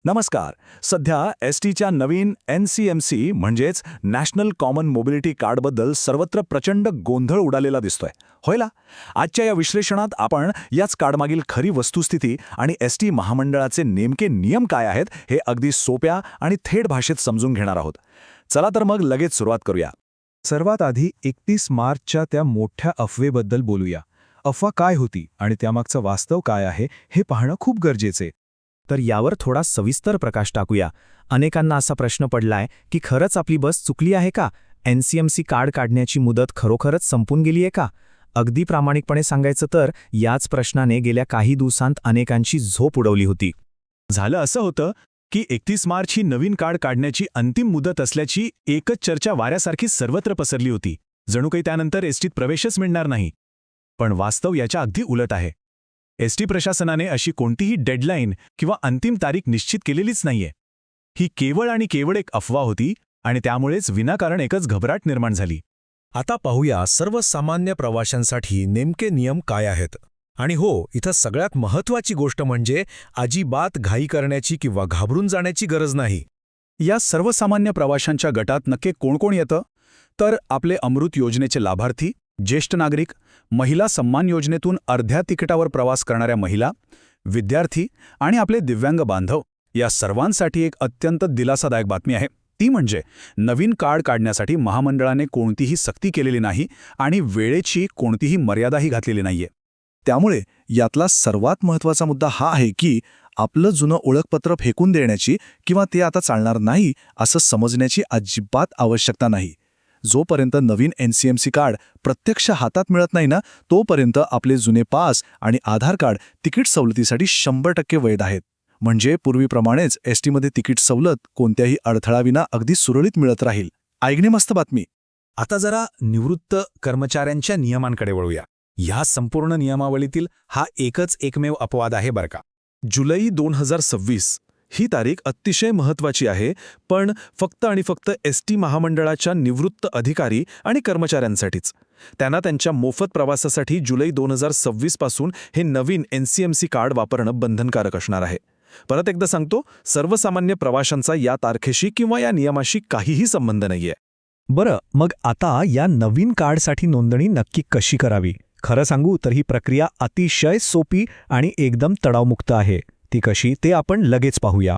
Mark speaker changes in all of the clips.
Speaker 1: नमस्कार. सध्या एसटीच्या नवीन NCMC म्हणजेच नॅशनल कॉमन मोबिलिटी कार्डबद्दल सर्वत्र प्रचंड गोंधळ उडालेला दिसतोय. होय ना? आजच्या या विश्लेषणात आपण याच कार्डमागील खरी वस्तुस्थिती आणि एसटी महामंडळाचे नेमके नियम काय आहेत हे अगदी सोप्या आणि थेट भाषेत समजून घेणार आहोत. चला तर मग लगेच सुरुवात करूया.
Speaker 2: सर्वात आधी 31 मार्चच्या त्या मोठ्या अफवेबद्दल बोलूया. अफवा काय होती आणि त्यामागचं वास्तव काय आहे हे पाहणं खूप गरजेचे.
Speaker 3: तर यावर थोडा सविस्तर प्रकाश टाकूया. अनेकांना असा प्रश्न पडलाय की खरंच आपली बस चुकली आहे का? NCMC कार्ड काढण्याची मुदत खरोखरच संपून गेली आहे का? अगदी प्रामाणिकपणे सांगायचं तर याच प्रश्नाने गेल्या काही दिवसांत अनेकांची झोप उडवली होती.
Speaker 1: झालं असं होतं की 31 मार्च ही नवीन कार्ड काढण्याची अंतिम मुदत असल्याची एकच चर्चा वाऱ्यासारखी सर्वत्र पसरली होती. जणू काही त्यानंतर एसटीत प्रवेशच मिळणार नाही. पण वास्तव याच्या अगदी उलट आहे. एसटी प्रशासनाने अशी कोणतीही डेडलाईन किंवा अंतिम तारीख निश्चित केलेलीच नाहीये. ही केवळ आणि केवळ एक अफवा होती आणि त्यामुळेच विनाकारण एकच घबराट निर्माण झाली.
Speaker 4: आता पाहूया सर्वसामान्य प्रवाशांसाठी नेमके नियम काय आहेत. आणि हो, इथं सगळ्यात महत्त्वाची गोष्ट म्हणजे अजिबात घाई करण्याची किंवा घाबरून जाण्याची गरज नाही.
Speaker 1: या सर्वसामान्य प्रवाशांच्या गटात नक्की कोण कोण येतं? तर आपले अमृत योजनेचे लाभार्थी, ज्येष्ठ नागरिक, महिला सन्मान योजनेतून अर्ध्या तिकिटावर प्रवास करणाऱ्या महिला, विद्यार्थी आणि आपले दिव्यांग बांधव. या सर्वांसाठी एक अत्यंत दिलासादायक बातमी आहे. ती म्हणजे नवीन कार्ड काढण्यासाठी महामंडळाने कोणतीही सक्ती केलेली नाही आणि वेळेची कोणतीही मर्यादाही घातलेली नाहीये. त्यामुळे यातला सर्वात महत्त्वाचा मुद्दा हा आहे की आपलं जुनं ओळखपत्र फेकून देण्याची किंवा ते आता चालणार नाही असं समजण्याची अजिबात आवश्यकता नाही. जोपर्यंत नवीन NCMC कार्ड प्रत्यक्ष हातात मिळत नाही ना, तोपर्यंत आपले जुने पास आणि आधार कार्ड तिकीट सवलतीसाठी 100% वैध आहेत. म्हणजे पूर्वीप्रमाणेच एसटीमध्ये तिकीट सवलत कोणत्याही अडथळाविना अगदी सुरळीत मिळत राहील. ऐकणे मस्त बातमी.
Speaker 4: आता जरा निवृत्त कर्मचाऱ्यांच्या नियमांकडे वळूया. ह्या संपूर्ण नियमावलीतील हा एकमेव अपवाद आहे बरं का.
Speaker 5: जुलै 2026 ही तारीख अतिशय महत्त्वाची आहे, पण फक्त आणि फक्त एसटी महामंडळाच्या निवृत्त अधिकारी आणि कर्मचाऱ्यांसाठीच. त्यांना त्यांच्या मोफत प्रवासासाठी जुलै 2026 पासून हे नवीन NCMC कार्ड वापरणं बंधनकारक असणार आहे. परत एकदा सांगतो, सर्वसामान्य प्रवाशांचा या तारखेशी किंवा या नियमाशी काहीही संबंध नाहीये.
Speaker 3: बरं, मग आता या नवीन कार्डसाठी नोंदणी नक्की कशी करावी? खरं सांगू तर ही प्रक्रिया अतिशय सोपी आणि एकदम तडावमुक्त आहे. ती कशी ते आपण लगेच पाहूया.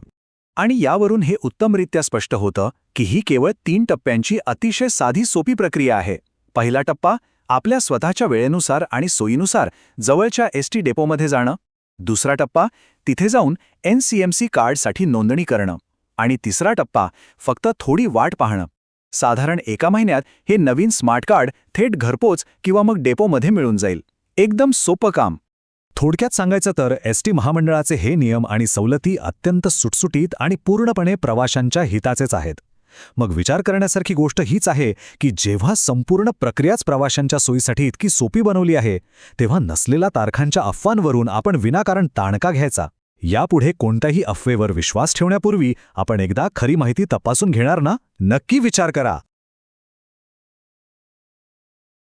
Speaker 1: आणि यावरून हे उत्तमरित्या स्पष्ट होतं की ही केवळ 3 टप्प्यांची अतिशय साधी सोपी प्रक्रिया आहे. पहिला टप्पा, आपल्या स्वतःच्या वेळेनुसार आणि सोयीनुसार जवळच्या एसटी डेपोमध्ये जाणं. दुसरा टप्पा, तिथे जाऊन NCMC कार्डसाठी नोंदणी करणं. आणि तिसरा टप्पा, फक्त थोडी वाट पाहणं. साधारण 1 महिन्यात हे नवीन स्मार्ट कार्ड थेट घरपोच किंवा मग डेपोमध्ये मिळून जाईल. एकदम सोपं काम.
Speaker 3: थोडक्यात सांगायचं तर एसटी महामंडळाचे हे नियम आणि सवलती अत्यंत सुटसुटीत आणि पूर्णपणे प्रवाशांच्या हिताचेच आहेत. मग विचार करण्यासारखी गोष्ट हीच आहे की जेव्हा संपूर्ण प्रक्रियाच प्रवाशांच्या सोयीसाठी इतकी सोपी बनवली आहे, तेव्हा नसलेल्या तारखांच्या अफवांवरून आपण विनाकारण ताणका घ्यायचा. यापुढे कोणत्याही अफवेवर विश्वास ठेवण्यापूर्वी आपण एकदा खरी माहिती तपासून घेणार ना? नक्की विचार करा.